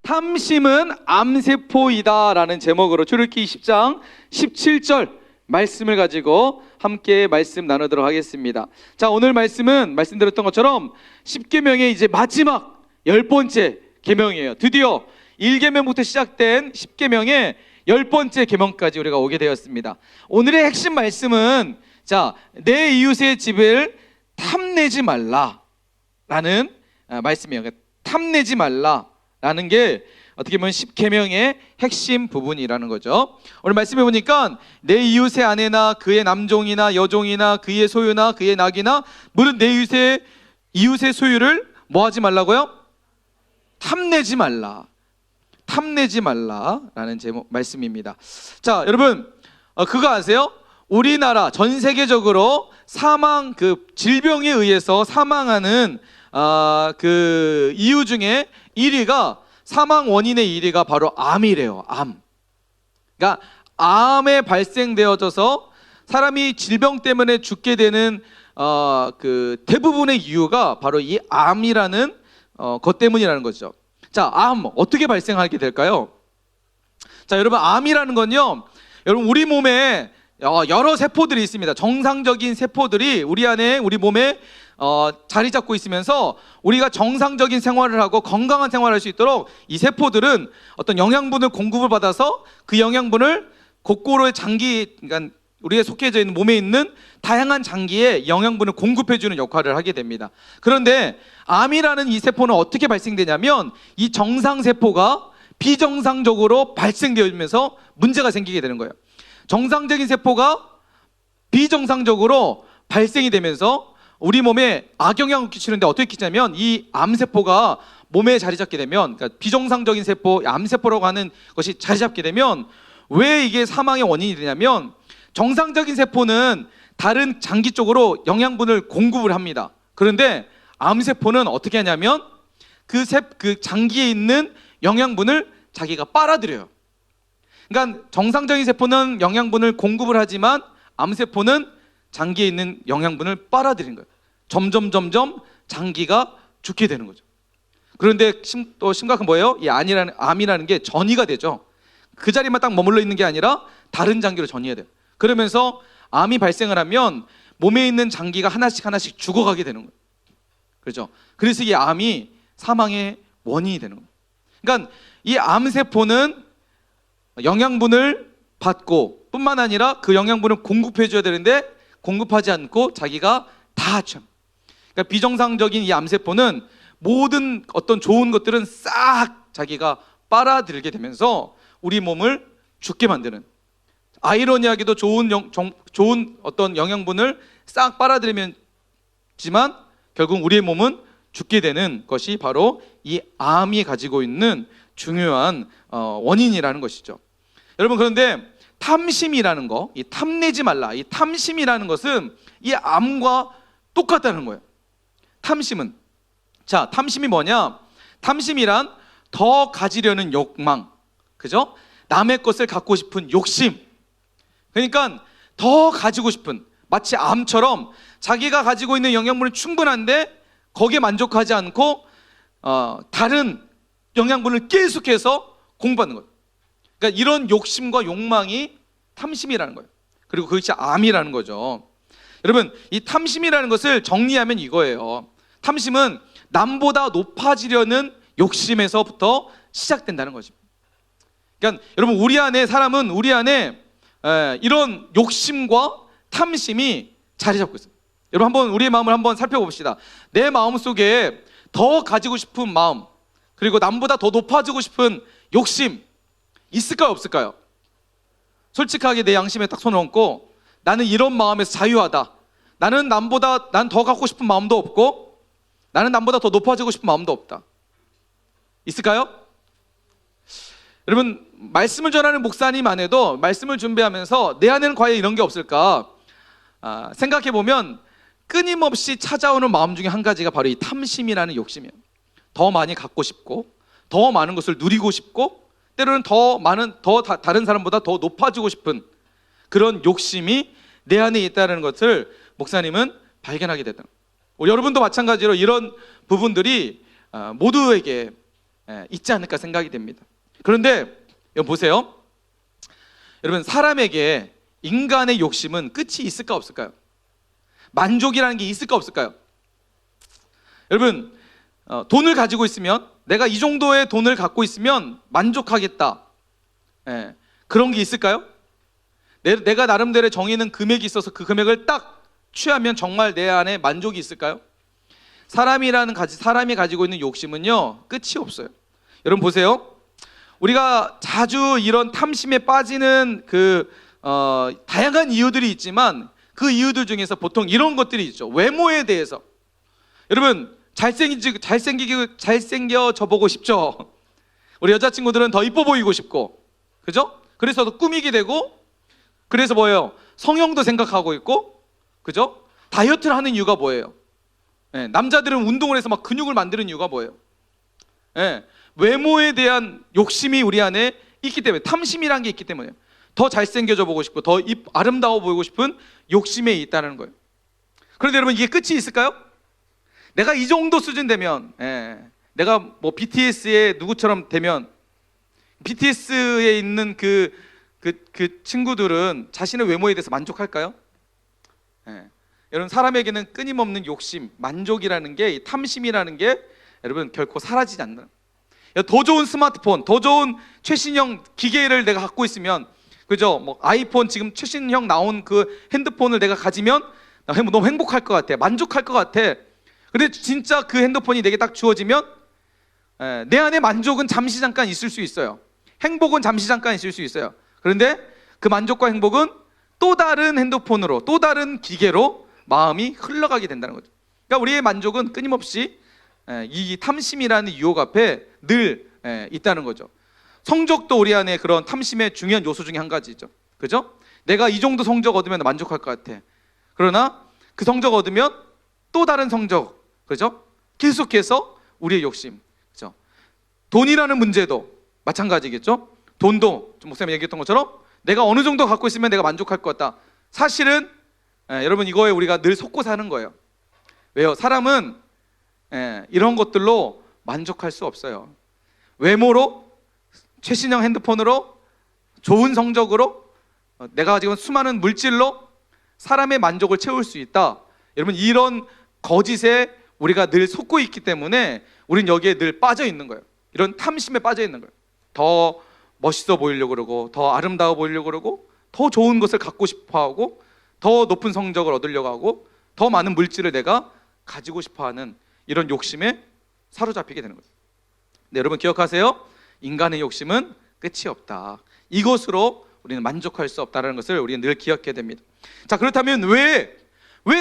탐심은 암세포이다라는 제목으로 출애굽기 10장 17절 말씀을 가지고 함께 말씀 나누도록 하겠습니다. 자, 오늘 말씀은 말씀드렸던 것처럼 10계명의 이제 마지막 10번째 계명이에요. 드디어 1계명부터 시작된 10계명의 10번째 계명까지 우리가 오게 되었습니다. 오늘의 핵심 말씀은 자, 내 이웃의 집을 탐내지 말라라는 말씀이에요. 그러니까 탐내지 말라라는 게 어떻게 보면 10계명의 핵심 부분이라는 거죠. 오늘 말씀해 보니까 내 이웃의 아내나 그의 남종이나 여종이나 그의 소유나 그의 낙이나 물은 내 이웃의 소유를 뭐 하지 말라고요? 탐내지 말라. 탐내지 말라라는 제목 말씀입니다. 자, 여러분 그거 아세요? 우리나라 전 세계적으로 사망 질병에 의해서 사망하는 그 이유 중에 1위가 사망 원인의 1위가 바로 암이래요. 암. 그러니까 암에 발생되어져서 사람이 질병 때문에 죽게 되는 그 대부분의 이유가 바로 이 암이라는 것 때문이라는 거죠. 자, 암 어떻게 발생하게 될까요? 자, 여러분 암이라는 건요, 여러분 우리 몸에 여러 세포들이 있습니다. 정상적인 세포들이 우리 몸에 자리 잡고 있으면서 우리가 정상적인 생활을 하고 건강한 생활을 할 수 있도록 이 세포들은 어떤 영양분을 공급을 받아서 그 영양분을 곳곳의 장기, 그러니까 우리가 속해져 있는 몸에 있는 다양한 장기에 영양분을 공급해주는 역할을 하게 됩니다. 그런데 암이라는 이 세포는 어떻게 발생되냐면 이 정상세포가 비정상적으로 발생되면서 문제가 생기게 되는 거예요. 정상적인 세포가 비정상적으로 발생이 되면서 우리 몸에 악영향을 끼치는데 어떻게 끼치냐면 이 암세포가 몸에 자리 잡게 되면, 그러니까 비정상적인 세포, 암세포라고 하는 것이 자리 잡게 되면 왜 이게 사망의 원인이 되냐면 정상적인 세포는 다른 장기 쪽으로 영양분을 공급을 합니다. 그런데 암세포는 어떻게 하냐면 그 장기에 있는 영양분을 자기가 빨아들여요. 그러니까 정상적인 세포는 영양분을 공급을 하지만 암세포는 장기에 있는 영양분을 빨아들이는 거예요. 점점 장기가 죽게 되는 거죠. 그런데 또 심각한 뭐예요? 이 암이라는 게 전이가 되죠. 그 자리만 딱 머물러 있는 게 아니라 다른 장기로 전이해야 돼요. 그러면서 암이 발생을 하면 몸에 있는 장기가 하나씩 죽어가게 되는 거예요. 그렇죠? 그래서 이 암이 사망의 원인이 되는 거예요. 그러니까 이 암세포는 영양분을 받고 뿐만 아니라 그 영양분을 공급해 줘야 되는데 공급하지 않고 자기가 다 참. 그러니까 비정상적인 이 암세포는 모든 어떤 좋은 것들은 싹 자기가 빨아들이게 되면서 우리 몸을 죽게 만드는, 아이러니하게도 좋은 어떤 영양분을 싹 빨아들이지만 결국 우리의 몸은 죽게 되는 것이 바로 이 암이 가지고 있는 중요한 원인이라는 것이죠. 여러분, 그런데 탐심이라는 거, 이 탐내지 말라, 이 탐심이라는 것은 이 암과 똑같다는 거예요. 탐심은, 자, 탐심이 뭐냐? 탐심이란 더 가지려는 욕망, 그죠? 남의 것을 갖고 싶은 욕심. 그러니까 더 가지고 싶은, 마치 암처럼 자기가 가지고 있는 영양분은 충분한데 거기에 만족하지 않고 다른 영양분을 계속해서 공부하는 거예요. 그러니까 이런 욕심과 욕망이 탐심이라는 거예요. 그리고 그것이 암이라는 거죠. 여러분, 이 탐심이라는 것을 정리하면 이거예요. 탐심은 남보다 높아지려는 욕심에서부터 시작된다는 거죠. 그러니까 여러분, 사람은 우리 안에 이런 욕심과 탐심이 자리 잡고 있어요. 여러분, 한번 우리의 마음을 한번 살펴봅시다. 내 마음 속에 더 가지고 싶은 마음, 그리고 남보다 더 높아지고 싶은 욕심 있을까요, 없을까요? 솔직하게 내 양심에 딱 손을 얹고 나는 이런 마음에서 자유하다. 나는 더 갖고 싶은 마음도 없고 나는 남보다 더 높아지고 싶은 마음도 없다. 있을까요? 여러분, 말씀을 전하는 목사님 안에도 말씀을 준비하면서 내 안에는 과연 이런 게 없을까 생각해보면 끊임없이 찾아오는 마음 중에 한 가지가 바로 이 탐심이라는 욕심이에요. 더 많이 갖고 싶고 더 많은 것을 누리고 싶고 때로는 다른 사람보다 더 높아지고 싶은 그런 욕심이 내 안에 있다는 것을 목사님은 발견하게 됐다. 여러분도 마찬가지로 이런 부분들이 모두에게 있지 않을까 생각이 됩니다. 그런데 여러분 보세요. 여러분 사람에게 인간의 욕심은 끝이 있을까 없을까요? 만족이라는 게 있을까 없을까요? 여러분 돈을 가지고 있으면 내가 이 정도의 돈을 갖고 있으면 만족하겠다. 그런 게 있을까요? 내가 나름대로 정해놓은 금액이 있어서 그 금액을 딱 취하면 정말 내 안에 만족이 있을까요? 사람이 가지고 있는 욕심은요 끝이 없어요. 여러분 보세요. 우리가 자주 이런 탐심에 빠지는 다양한 이유들이 있지만 그 이유들 중에서 보통 이런 것들이 있죠. 외모에 대해서. 여러분 잘생겨져 보고 싶죠. 우리 여자친구들은 더 이뻐 보이고 싶고, 그죠? 그래서 더 꾸미게 되고, 그래서 뭐예요? 성형도 생각하고 있고, 그죠? 다이어트를 하는 이유가 뭐예요? 남자들은 운동을 해서 막 근육을 만드는 이유가 뭐예요? 외모에 대한 욕심이 우리 안에 있기 때문에, 탐심이란 게 있기 때문에 더 잘생겨져 보고 싶고 더 아름다워 보이고 싶은 욕심에 있다는 거예요. 그런데 여러분 이게 끝이 있을까요? 내가 이 정도 수준 되면, 내가 뭐 BTS의 누구처럼 되면, BTS에 있는 그 친구들은 자신의 외모에 대해서 만족할까요? 여러분 사람에게는 끊임없는 욕심, 만족이라는 게, 이 탐심이라는 게 여러분 결코 사라지지 않는. 더 좋은 스마트폰, 더 좋은 최신형 기계를 내가 갖고 있으면, 그죠? 뭐 아이폰 지금 최신형 나온 그 핸드폰을 내가 가지면 나 너무 행복할 것 같아, 만족할 것 같아. 근데 진짜 그 핸드폰이 내게 딱 주어지면 내 안에 만족은 잠시 잠깐 있을 수 있어요. 행복은 잠시 잠깐 있을 수 있어요. 그런데 그 만족과 행복은 또 다른 핸드폰으로, 또 다른 기계로 마음이 흘러가게 된다는 거죠. 그러니까 우리의 만족은 끊임없이 이 탐심이라는 유혹 앞에 늘 있다는 거죠. 성적도 우리 안에 그런 탐심의 중요한 요소 중에 한 가지죠. 그죠? 내가 이 정도 성적 얻으면 만족할 것 같아. 그러나 그 성적 얻으면 또 다른 성적, 그죠? 계속해서 우리의 욕심, 그죠? 돈이라는 문제도 마찬가지겠죠? 돈도 좀 목사님이 얘기했던 것처럼 내가 어느 정도 갖고 있으면 내가 만족할 것 같다. 사실은 여러분 이거에 우리가 늘 속고 사는 거예요. 왜요? 사람은 이런 것들로 만족할 수 없어요. 외모로, 최신형 핸드폰으로, 좋은 성적으로, 내가 가지고 있는 수많은 물질로 사람의 만족을 채울 수 있다. 여러분 이런 거짓에 우리가 늘 속고 있기 때문에 우린 여기에 늘 빠져 있는 거예요. 이런 탐심에 빠져 있는 거예요. 더 멋있어 보이려고 그러고, 더 아름다워 보이려고 그러고, 더 좋은 것을 갖고 싶어 하고, 더 높은 성적을 얻으려고 하고, 더 많은 물질을 내가 가지고 싶어 하는 이런 욕심에 사로잡히게 되는 거예요. 네, 여러분 기억하세요. 인간의 욕심은 끝이 없다. 이것으로 우리는 만족할 수 없다는 것을 우리는 늘 기억해야 됩니다. 자, 그렇다면 왜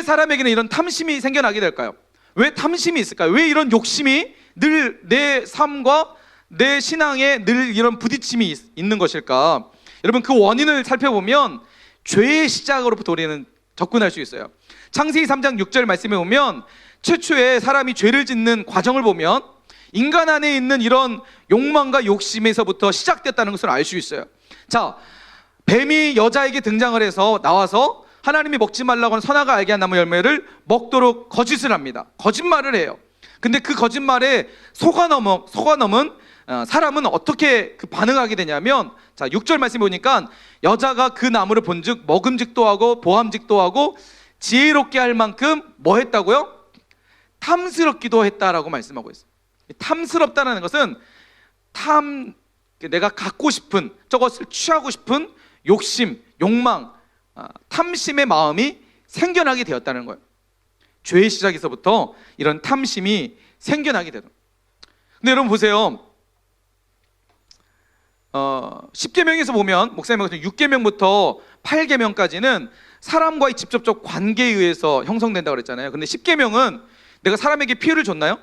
사람에게는 이런 탐심이 생겨나게 될까요? 왜 탐심이 있을까요? 왜 이런 욕심이 늘 내 삶과 내 신앙에 늘 이런 부딪힘이 있는 것일까? 여러분 그 원인을 살펴보면 죄의 시작으로부터 우리는 접근할 수 있어요. 창세기 3장 6절 말씀에 보면 최초에 사람이 죄를 짓는 과정을 보면 인간 안에 있는 이런 욕망과 욕심에서부터 시작됐다는 것을 알 수 있어요. 자, 뱀이 여자에게 등장을 해서 나와서 하나님이 먹지 말라고 하는 선악을 알게 한 나무 열매를 먹도록 거짓을 합니다. 거짓말을 해요. 근데 그 거짓말에 속아 넘은 사람은 어떻게 반응하게 되냐면, 자 6절 말씀 보니까 여자가 그 나무를 본즉 먹음직도 하고 보암직도 하고 지혜롭게 할 만큼 뭐 했다고요? 탐스럽기도 했다라고 말씀하고 있어요. 탐스럽다는 것은 내가 갖고 싶은, 저것을 취하고 싶은 욕심, 욕망, 탐심의 마음이 생겨나게 되었다는 거예요. 죄의 시작에서부터 이런 탐심이 생겨나게 되는. 근데 여러분 보세요. 10계명에서 보면 목사님 같은 6계명부터 8계명까지는 사람과의 직접적 관계에 의해서 형성된다고 그랬잖아요. 근데 10계명은 내가 사람에게 피해를 줬나요?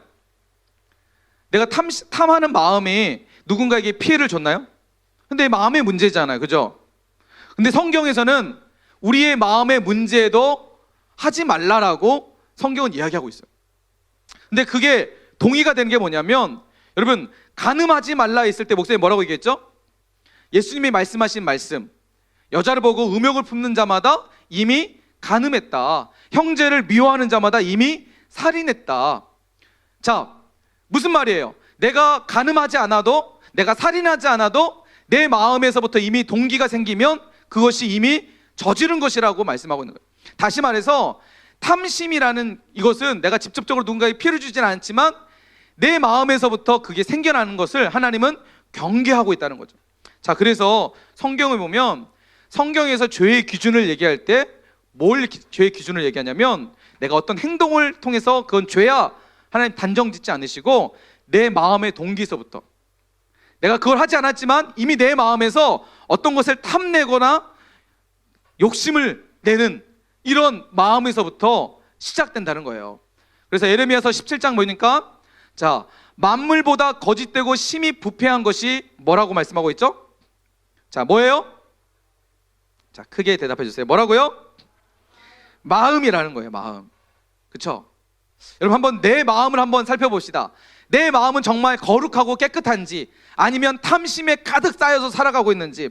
내가 탐하는 마음이 누군가에게 피해를 줬나요? 근데 마음의 문제잖아요. 그죠? 근데 성경에서는 우리의 마음의 문제도 하지 말라라고 성경은 이야기하고 있어요. 근데 그게 동의가 되는 게 뭐냐면, 여러분 간음하지 말라 했을 때 목사님이 뭐라고 얘기했죠? 예수님이 말씀하신 말씀, 여자를 보고 음욕을 품는 자마다 이미 간음했다. 형제를 미워하는 자마다 이미 살인했다. 자, 무슨 말이에요? 내가 간음하지 않아도, 내가 살인하지 않아도 내 마음에서부터 이미 동기가 생기면 그것이 이미 저지른 것이라고 말씀하고 있는 거예요. 다시 말해서 탐심이라는 이것은 내가 직접적으로 누군가에게 피해를 주지는 않지만 내 마음에서부터 그게 생겨나는 것을 하나님은 경계하고 있다는 거죠. 자, 그래서 성경을 보면 성경에서 죄의 기준을 얘기할 때 뭘 죄의 기준을 얘기하냐면 내가 어떤 행동을 통해서 그건 죄야 하나님 단정 짓지 않으시고 내 마음의 동기에서부터, 내가 그걸 하지 않았지만 이미 내 마음에서 어떤 것을 탐내거나 욕심을 내는 이런 마음에서부터 시작된다는 거예요. 그래서 에레미야서 17장 보니까 자, 만물보다 거짓되고 심히 부패한 것이 뭐라고 말씀하고 있죠? 자, 뭐예요? 자, 크게 대답해 주세요. 뭐라고요? 마음이라는 거예요. 마음. 그렇죠? 여러분, 한번 내 마음을 한번 살펴봅시다. 내 마음은 정말 거룩하고 깨끗한지, 아니면 탐심에 가득 쌓여서 살아가고 있는지,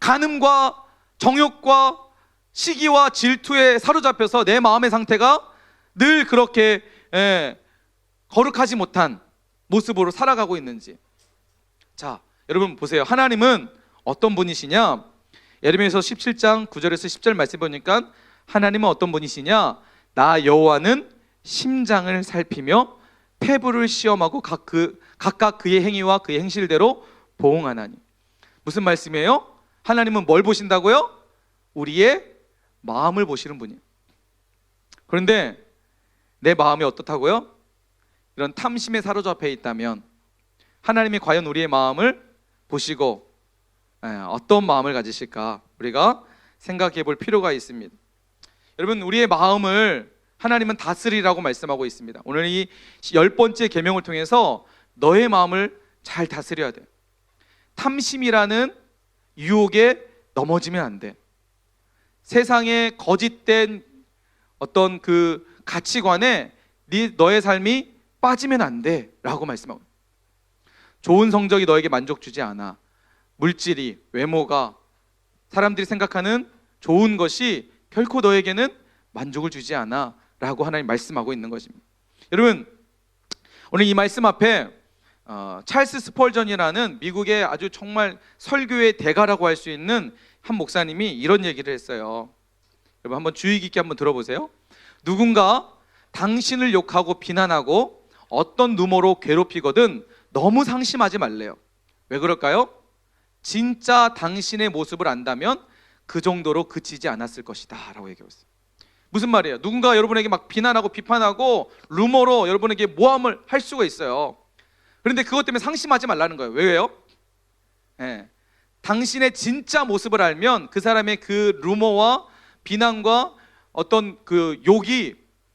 간음과 정욕과 시기와 질투에 사로잡혀서 내 마음의 상태가 늘 그렇게 거룩하지 못한 모습으로 살아가고 있는지. 자, 여러분 보세요. 하나님은 어떤 분이시냐? 예레미야서 17장 9절에서 10절 말씀 보니까 하나님은 어떤 분이시냐? 나 여호와는 심장을 살피며 폐부를 시험하고 각각 그의 행위와 그의 행실대로 보응하나니. 무슨 말씀이에요? 하나님은 뭘 보신다고요? 우리의 마음을 보시는 분이에요. 그런데 내 마음이 어떻다고요? 이런 탐심에 사로잡혀 있다면 하나님이 과연 우리의 마음을 보시고 어떤 마음을 가지실까 우리가 생각해 볼 필요가 있습니다. 여러분, 우리의 마음을 하나님은 다스리라고 말씀하고 있습니다. 오늘 이 10번째 계명을 통해서 너의 마음을 잘 다스려야 돼. 탐심이라는 유혹에 넘어지면 안 돼. 세상의 거짓된 어떤 그 가치관에 너의 삶이 빠지면 안 돼 라고 말씀하고, 좋은 성적이 너에게 만족 주지 않아. 물질이, 외모가, 사람들이 생각하는 좋은 것이 결코 너에게는 만족을 주지 않아 라고 하나님 말씀하고 있는 것입니다. 여러분, 오늘 이 말씀 앞에 찰스 스펄전이라는 미국의 아주 정말 설교의 대가라고 할 수 있는 한 목사님이 이런 얘기를 했어요. 여러분, 한번 주의 깊게 한번 들어보세요. 누군가 당신을 욕하고 비난하고 어떤 누모로 괴롭히거든 너무 상심하지 말래요. 왜 그럴까요? 진짜 당신의 모습을 안다면 그 정도로 그치지 않았을 것이다 라고 얘기하고 있어요. 무슨 말이에요? 누군가 여러분에게 막 비난하고 비판하고 루머로 여러분에게 모함을 할 수가 있어요. 그런데 그것 때문에 상심하지 말라는 거예요. 왜요? 당신의 진짜 모습을 알면 그 사람의 그 루머와 비난과 어떤 그 욕이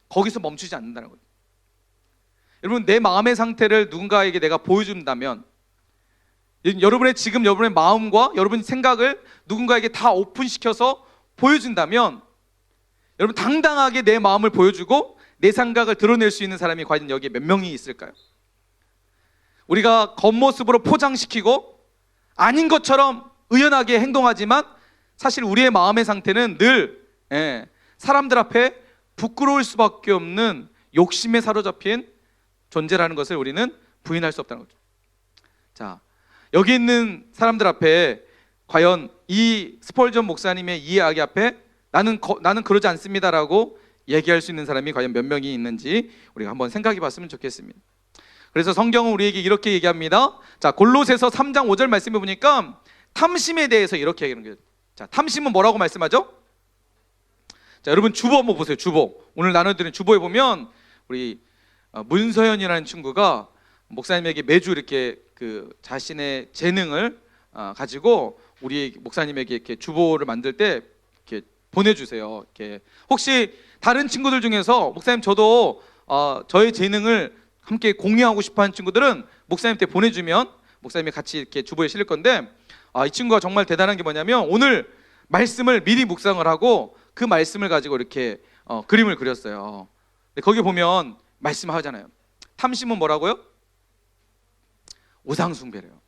거기서 멈추지 않는다는 거예요. 여러분, 내 마음의 상태를 누군가에게 내가 보여준다면, 여러분의 마음과 여러분의 생각을 누군가에게 다 오픈시켜서 보여준다면, 여러분 당당하게 내 마음을 보여주고 내 생각을 드러낼 수 있는 사람이 과연 여기에 몇 명이 있을까요? 우리가 겉모습으로 포장시키고 아닌 것처럼 의연하게 행동하지만 사실 우리의 마음의 상태는 늘 사람들 앞에 부끄러울 수밖에 없는 욕심에 사로잡힌 존재라는 것을 우리는 부인할 수 없다는 거죠. 자, 여기 있는 사람들 앞에 과연 이 스펄전 목사님의 이 이야기 앞에 나는 그러지 않습니다라고 얘기할 수 있는 사람이 과연 몇 명이 있는지 우리가 한번 생각해 봤으면 좋겠습니다. 그래서 성경은 우리에게 이렇게 얘기합니다. 자, 골로새서 3장 5절 말씀해 보니까 탐심에 대해서 이렇게 얘기하는 거예요. 자, 탐심은 뭐라고 말씀하죠? 자, 여러분 주보 한번 보세요. 주보. 오늘 나눠드린 주보에 보면 우리 문서연이라는 친구가 목사님에게 매주 이렇게 그 자신의 재능을 가지고 우리 목사님에게 이렇게 주보를 만들 때 이렇게 보내주세요. 이렇게 혹시 다른 친구들 중에서 목사님 저도 저의 재능을 함께 공유하고 싶어하는 친구들은 목사님한테 보내주면 목사님이 같이 이렇게 주보에 실릴 건데, 이 친구가 정말 대단한 게 뭐냐면 오늘 말씀을 미리 묵상을 하고 그 말씀을 가지고 이렇게 그림을 그렸어요. 거기 보면 말씀하잖아요. 탐심은 뭐라고요? 우상숭배래요.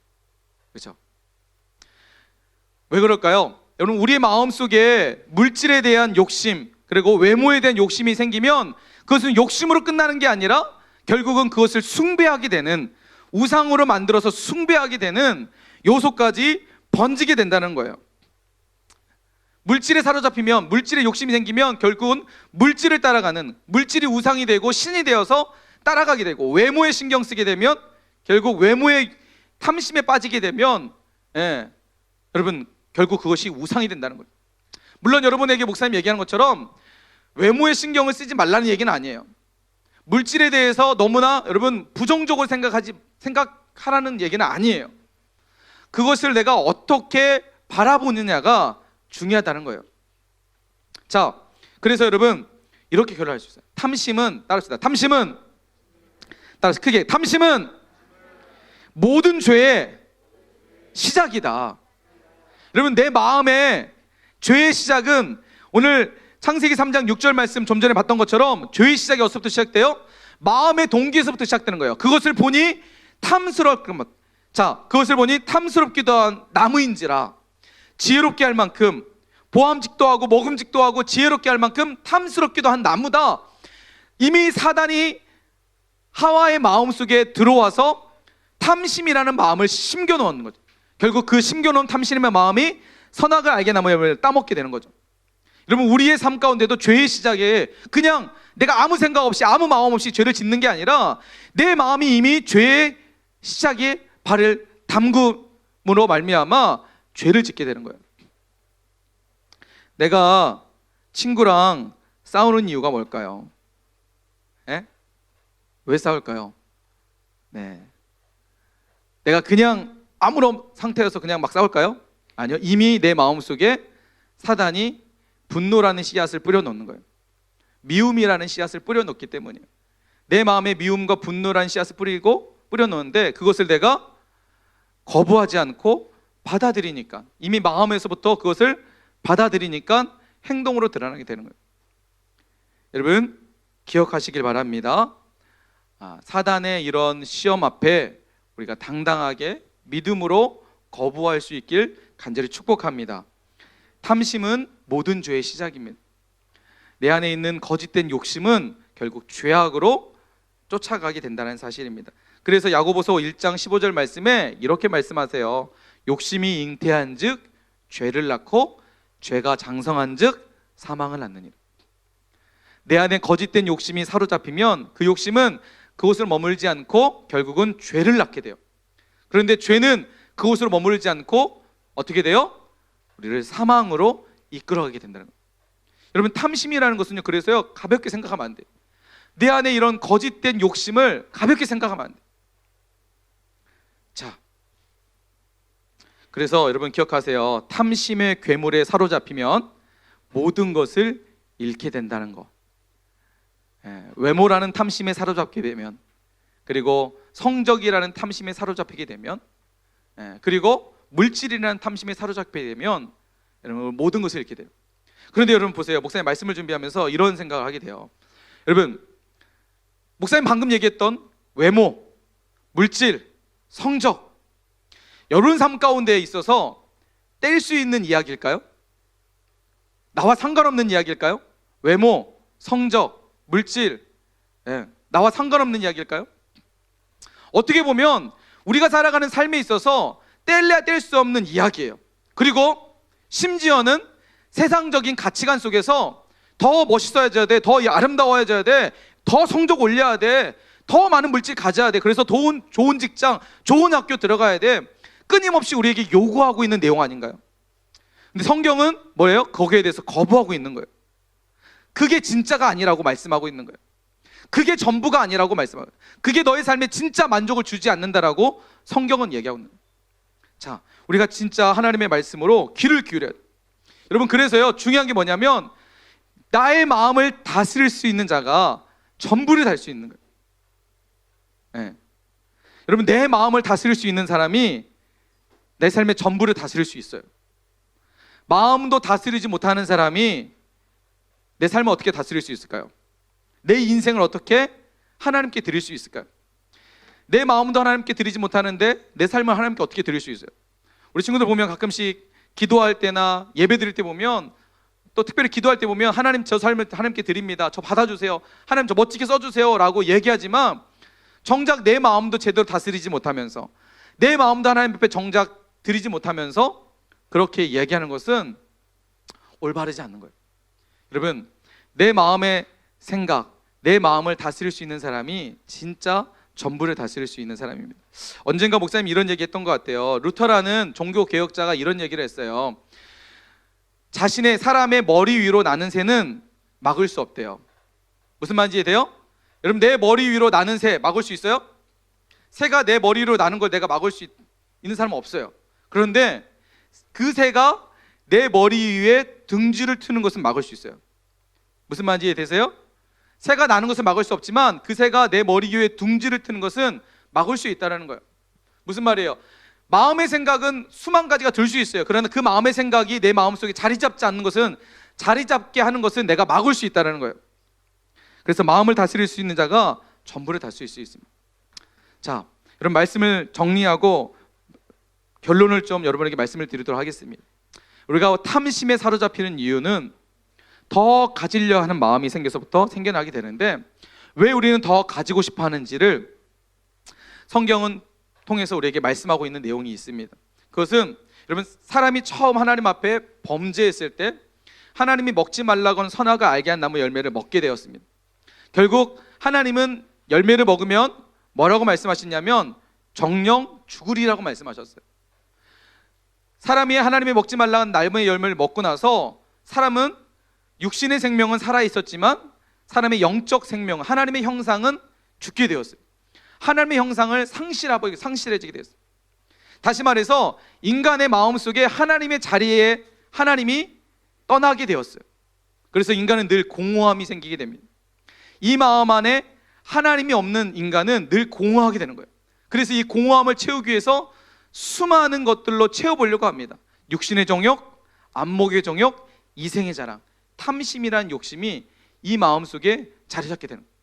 그렇죠? 왜 그럴까요? 여러분, 우리의 마음속에 물질에 대한 욕심 그리고 외모에 대한 욕심이 생기면 그것은 욕심으로 끝나는 게 아니라 결국은 그것을 숭배하게 되는, 우상으로 만들어서 숭배하게 되는 요소까지 번지게 된다는 거예요. 물질에 사로잡히면, 물질에 욕심이 생기면 결국은 물질을 따라가는, 물질이 우상이 되고 신이 되어서 따라가게 되고, 외모에 신경 쓰게 되면 결국 외모에 탐심에 빠지게 되면 여러분 결국 그것이 우상이 된다는 거예요. 물론 여러분에게 목사님 얘기하는 것처럼 외모에 신경을 쓰지 말라는 얘기는 아니에요. 물질에 대해서 너무나 여러분 부정적으로 생각하라는 얘기는 아니에요. 그것을 내가 어떻게 바라보느냐가 중요하다는 거예요. 자, 그래서 여러분 이렇게 결론할 수 있어요. 탐심은, 따라합시다. 탐심은, 따라서 크게, 탐심은 모든 죄의 시작이다. 여러분 내 마음에 죄의 시작은, 오늘 창세기 3장 6절 말씀 좀 전에 봤던 것처럼 죄의 시작이 어디서부터 시작돼요? 마음의 동기에서부터 시작되는 거예요. 그것을 보니 그것을 보니 탐스럽기도 한 나무인지라, 지혜롭게 할 만큼, 보암직도 하고 먹음직도 하고 지혜롭게 할 만큼 탐스럽기도 한 나무다. 이미 사단이 하와의 마음속에 들어와서 탐심이라는 마음을 심겨놓는 거죠. 결국 그 심겨놓은 탐심의 마음이 선악을 알게 나무를 따먹게 되는 거죠. 여러분 우리의 삶 가운데도 죄의 시작에 그냥 내가 아무 생각 없이 아무 마음 없이 죄를 짓는 게 아니라 내 마음이 이미 죄의 시작에 발을 담금으로 말미암아 죄를 짓게 되는 거예요. 내가 친구랑 싸우는 이유가 뭘까요? 왜 싸울까요? 내가 그냥 아무런 상태여서 그냥 막 싸울까요? 아니요. 이미 내 마음속에 사단이 분노라는 씨앗을 뿌려놓는 거예요. 미움이라는 씨앗을 뿌려놓기 때문이에요. 내 마음에 미움과 분노라는 씨앗을 뿌려놓는데 그것을 내가 거부하지 않고 받아들이니까, 이미 마음에서부터 그것을 받아들이니까 행동으로 드러나게 되는 거예요. 여러분 기억하시길 바랍니다. 사단의 이런 시험 앞에 우리가 당당하게 믿음으로 거부할 수 있길 간절히 축복합니다. 탐심은 모든 죄의 시작입니다. 내 안에 있는 거짓된 욕심은 결국 죄악으로 쫓아가게 된다는 사실입니다. 그래서 야고보서 1장 15절 말씀에 이렇게 말씀하세요. 욕심이 잉태한 즉 죄를 낳고 죄가 장성한 즉 사망을 낳느니라. 내 안에 거짓된 욕심이 사로잡히면 그 욕심은 그곳을 머물지 않고 결국은 죄를 낳게 돼요. 그런데 죄는 그곳으로 머물지 않고 어떻게 돼요? 우리를 사망으로 이끌어가게 된다는 거예요. 여러분 탐심이라는 것은요, 그래서요 가볍게 생각하면 안 돼요. 내 안에 이런 거짓된 욕심을 가볍게 생각하면 안 돼요. 자, 그래서 여러분 기억하세요. 탐심의 괴물에 사로잡히면 모든 것을 잃게 된다는 거. 외모라는 탐심에 사로잡게 되면, 그리고 성적이라는 탐심에 사로잡히게 되면, 그리고 물질이라는 탐심에 사로잡게 되면 여러분 모든 것을 잃게 돼요. 그런데 여러분 보세요. 목사님 말씀을 준비하면서 이런 생각을 하게 돼요. 여러분 목사님 방금 얘기했던 외모, 물질, 성적, 여러분 삶 가운데 있어서 뗄 수 있는 이야기일까요? 나와 상관없는 이야기일까요? 외모, 성적, 물질, 나와 상관없는 이야기일까요? 어떻게 보면 우리가 살아가는 삶에 있어서 뗄래야 뗄 수 없는 이야기예요. 그리고 심지어는 세상적인 가치관 속에서 더 멋있어져야 돼, 더 아름다워져야 돼, 더 성적 올려야 돼, 더 많은 물질 가져야 돼, 그래서 좋은 직장, 좋은 학교 들어가야 돼, 끊임없이 우리에게 요구하고 있는 내용 아닌가요? 근데 성경은 뭐예요? 거기에 대해서 거부하고 있는 거예요. 그게 진짜가 아니라고 말씀하고 있는 거예요. 그게 전부가 아니라고 말씀하고, 그게 너의 삶에 진짜 만족을 주지 않는다라고 성경은 얘기하고 있는 거예요. 자, 우리가 진짜 하나님의 말씀으로 귀를 기울여야 돼요. 여러분 그래서요 중요한 게 뭐냐면 나의 마음을 다스릴 수 있는 자가 전부를 달 수 있는 거예요. 여러분 내 마음을 다스릴 수 있는 사람이 내 삶의 전부를 다스릴 수 있어요. 마음도 다스리지 못하는 사람이 내 삶을 어떻게 다스릴 수 있을까요? 내 인생을 어떻게 하나님께 드릴 수 있을까요? 내 마음도 하나님께 드리지 못하는데 내 삶을 하나님께 어떻게 드릴 수 있어요? 우리 친구들 보면 가끔씩 기도할 때나 예배 드릴 때 보면, 또 특별히 기도할 때 보면 하나님 저 삶을 하나님께 드립니다, 저 받아주세요, 하나님 저 멋지게 써주세요 라고 얘기하지만 정작 내 마음도 제대로 다스리지 못하면서, 내 마음도 하나님 앞에 정작 드리지 못하면서 그렇게 얘기하는 것은 올바르지 않는 거예요. 여러분, 내 마음의 생각, 내 마음을 다스릴 수 있는 사람이 진짜 전부를 다스릴 수 있는 사람입니다. 언젠가 목사님이 이런 얘기했던 것 같아요. 루터라는 종교 개혁자가 이런 얘기를 했어요. 자신의 사람의 머리 위로 나는 새는 막을 수 없대요. 무슨 말인지 이해돼요? 여러분, 내 머리 위로 나는 새 막을 수 있어요? 새가 내 머리 위로 나는 걸 내가 막을 수 있는 사람은 없어요. 그런데 그 새가 내 머리 위에 둥지를 트는 것은 막을 수 있어요. 무슨 말인지 이해되세요? 새가 나는 것은 막을 수 없지만 그 새가 내 머리 위에 둥지를 트는 것은 막을 수 있다는 거예요. 무슨 말이에요? 마음의 생각은 수만 가지가 들 수 있어요. 그러나 그 마음의 생각이 내 마음속에 자리 잡지 않는 것은, 자리 잡게 하는 것은 내가 막을 수 있다는 거예요. 그래서 마음을 다스릴 수 있는 자가 전부를 다스릴 수 있습니다. 자, 여러분, 말씀을 정리하고 결론을 좀 여러분에게 말씀을 드리도록 하겠습니다. 우리가 탐심에 사로잡히는 이유는 더 가지려 하는 마음이 생겨서부터 생겨나게 되는데, 왜 우리는 더 가지고 싶어 하는지를 성경은 통해서 우리에게 말씀하고 있는 내용이 있습니다. 그것은 여러분, 사람이 처음 하나님 앞에 범죄했을 때 하나님이 먹지 말라고 선악을 알게 한 나무 열매를 먹게 되었습니다. 결국 하나님은 열매를 먹으면 뭐라고 말씀하셨냐면 정령 죽으리라고 말씀하셨어요. 사람이 하나님이 먹지 말라는 나무의 열매를 먹고 나서 사람은 육신의 생명은 살아있었지만 사람의 영적 생명, 하나님의 형상은 죽게 되었어요. 하나님의 형상을 상실해지게 되었어요. 다시 말해서 인간의 마음속에 하나님의 자리에 하나님이 떠나게 되었어요. 그래서 인간은 늘 공허함이 생기게 됩니다. 이 마음 안에 하나님이 없는 인간은 늘 공허하게 되는 거예요. 그래서 이 공허함을 채우기 위해서 수많은 것들로 채워보려고 합니다. 육신의 정욕, 안목의 정욕, 이생의 자랑, 탐심이라는 욕심이 이 마음속에 자리 잡게 되는 거예요.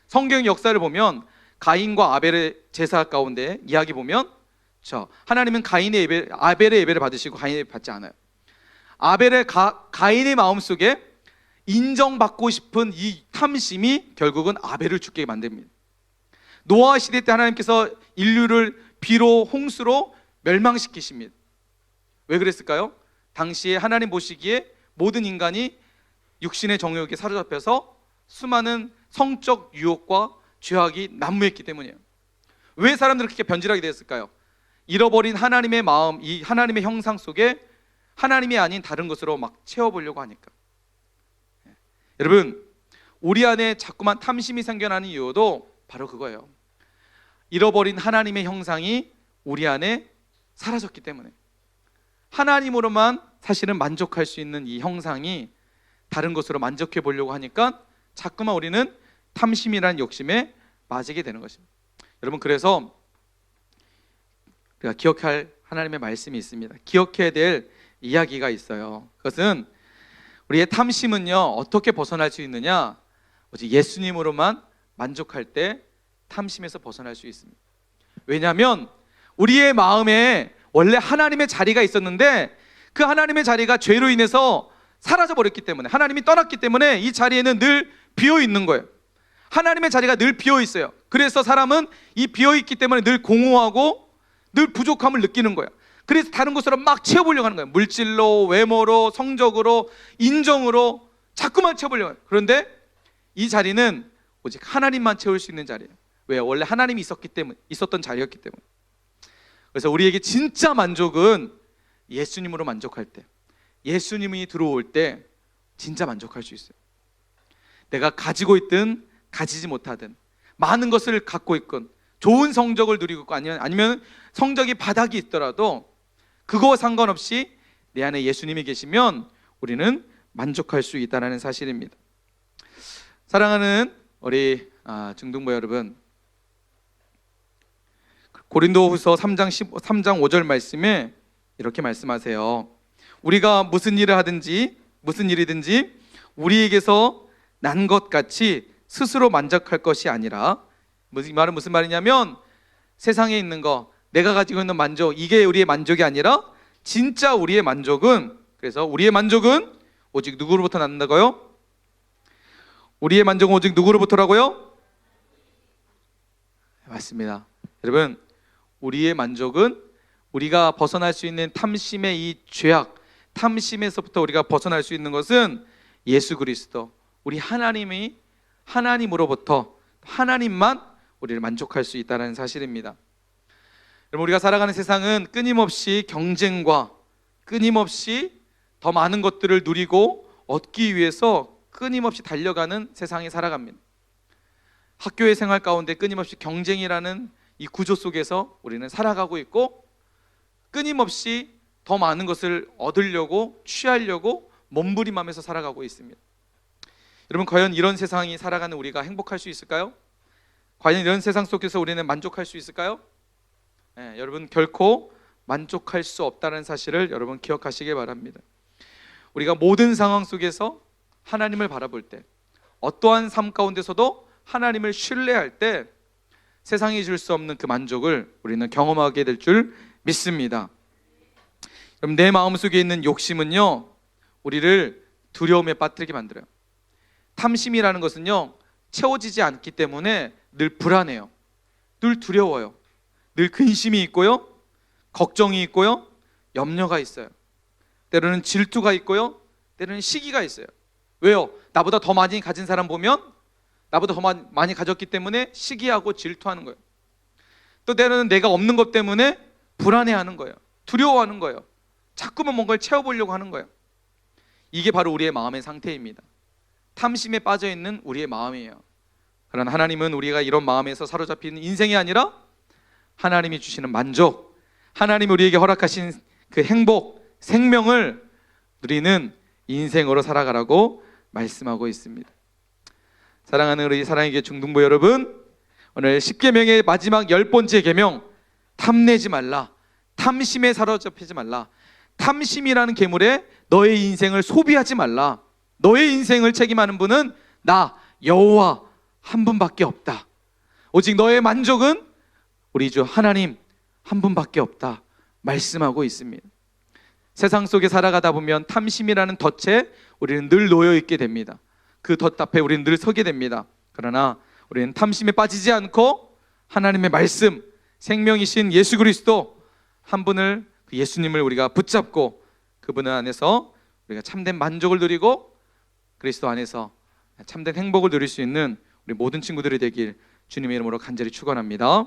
성경 역사를 보면 가인과 아벨의 제사 가운데 이야기 보면 하나님은 아벨의 예배를 받으시고 가인의 예배 받지 않아요. 가인의 마음속에 인정받고 싶은 이 탐심이 결국은 아벨을 죽게 만듭니다. 노아 시대 때 하나님께서 인류를 비로 홍수로 멸망시키십니다. 왜 그랬을까요? 당시에 하나님 보시기에 모든 인간이 육신의 정욕에 사로잡혀서 수많은 성적 유혹과 죄악이 난무했기 때문이에요. 왜 사람들은 그렇게 변질하게 되었을까요? 잃어버린 하나님의 마음, 이 하나님의 형상 속에 하나님이 아닌 다른 것으로 막 채워보려고 하니까. 여러분, 우리 안에 자꾸만 탐심이 생겨나는 이유도 바로 그거예요. 잃어버린 하나님의 형상이 우리 안에 사라졌기 때문에, 하나님으로만 사실은 만족할 수 있는 이 형상이 다른 것으로 만족해 보려고 하니까 자꾸만 우리는 탐심이라는 욕심에 빠지게 되는 것입니다. 여러분, 그래서 우리가 기억할 하나님의 말씀이 있습니다. 기억해야 될 이야기가 있어요. 그것은 우리의 탐심은요, 어떻게 벗어날 수 있느냐? 오직 예수님으로만 만족할 때 탐심에서 벗어날 수 있습니다. 왜냐하면 우리의 마음에 원래 하나님의 자리가 있었는데 그 하나님의 자리가 죄로 인해서 사라져 버렸기 때문에, 하나님이 떠났기 때문에 이 자리에는 늘 비어 있는 거예요. 하나님의 자리가 늘 비어 있어요. 그래서 사람은 이 비어 있기 때문에 늘 공허하고 늘 부족함을 느끼는 거예요. 그래서 다른 것으로 막 채워보려고 하는 거예요. 물질로, 외모로, 성적으로, 인정으로 자꾸만 채워보려고 해요. 그런데 이 자리는 오직 하나님만 채울 수 있는 자리예요. 왜요? 원래 하나님이 있었던 자리였기 때문에. 그래서 우리에게 진짜 만족은 예수님으로 만족할 때, 예수님이 들어올 때 진짜 만족할 수 있어요. 내가 가지고 있든 가지지 못하든, 많은 것을 갖고 있건, 좋은 성적을 누리고 있고, 아니면 성적이 바닥이 있더라도 그거와 상관없이 내 안에 예수님이 계시면 우리는 만족할 수 있다는 사실입니다. 사랑하는 우리 중등부 여러분, 고린도후서 3장 5절 말씀에 이렇게 말씀하세요. 우리가 무슨 일이든지 우리에게서 난 것 같이 스스로 만족할 것이 아니라, 이 말은 무슨 말이냐면 세상에 있는 거, 내가 가지고 있는 만족, 이게 우리의 만족이 아니라 진짜 우리의 만족은, 그래서 우리의 만족은 오직 누구로부터 난다고요? 우리의 만족은 오직 누구로부터라고요? 맞습니다. 여러분, 우리의 만족은 우리가 벗어날 수 있는 탐심의 이 죄악, 탐심에서부터 우리가 벗어날 수 있는 것은 예수 그리스도, 우리 하나님으로부터 하나님만 우리를 만족할 수 있다는 사실입니다. 여러분, 우리가 살아가는 세상은 끊임없이 경쟁과 끊임없이 더 많은 것들을 누리고 얻기 위해서 끊임없이 달려가는 세상에 살아갑니다. 학교의 생활 가운데 끊임없이 경쟁이라는 이 구조 속에서 우리는 살아가고 있고, 끊임없이 더 많은 것을 얻으려고, 취하려고 몸부림하면서 살아가고 있습니다. 여러분, 과연 이런 세상이 살아가는 우리가 행복할 수 있을까요? 과연 이런 세상 속에서 우리는 만족할 수 있을까요? 여러분, 결코 만족할 수 없다는 사실을 여러분 기억하시길 바랍니다. 우리가 모든 상황 속에서 하나님을 바라볼 때, 어떠한 삶 가운데서도 하나님을 신뢰할 때 세상이 줄 수 없는 그 만족을 우리는 경험하게 될 줄 믿습니다. 그럼 내 마음속에 있는 욕심은요, 우리를 두려움에 빠뜨리게 만들어요. 탐심이라는 것은요, 채워지지 않기 때문에 늘 불안해요. 늘 두려워요. 늘 근심이 있고요, 걱정이 있고요, 염려가 있어요. 때로는 질투가 있고요, 때로는 시기가 있어요. 왜요? 나보다 더 많이 가진 사람 보면 나보다 더 많이 가졌기 때문에 시기하고 질투하는 거예요. 또 때로는 내가 없는 것 때문에 불안해하는 거예요. 두려워하는 거예요. 자꾸만 뭔가를 채워보려고 하는 거예요. 이게 바로 우리의 마음의 상태입니다. 탐심에 빠져있는 우리의 마음이에요. 그러나 하나님은 우리가 이런 마음에서 사로잡히는 인생이 아니라 하나님이 주시는 만족, 하나님이 우리에게 허락하신 그 행복, 생명을 누리는 인생으로 살아가라고 말씀하고 있습니다. 사랑하는 우리 사랑의 교회 중등부 여러분, 오늘 10계명의 마지막 10번째 계명, 탐내지 말라, 탐심에 사로잡히지 말라. 탐심이라는 괴물에 너의 인생을 소비하지 말라. 너의 인생을 책임하는 분은 나 여호와 한 분밖에 없다. 오직 너의 만족은 우리 주 하나님 한 분밖에 없다 말씀하고 있습니다. 세상 속에 살아가다 보면 탐심이라는 덫에 우리는 늘 놓여 있게 됩니다. 그 덫 앞에 우리는 늘 서게 됩니다. 그러나 우리는 탐심에 빠지지 않고 하나님의 말씀, 생명이신 예수 그리스도 한 분을, 그 예수님을 우리가 붙잡고 그분 안에서 우리가 참된 만족을 누리고 그리스도 안에서 참된 행복을 누릴 수 있는 우리 모든 친구들이 되길 주님의 이름으로 간절히 축원합니다.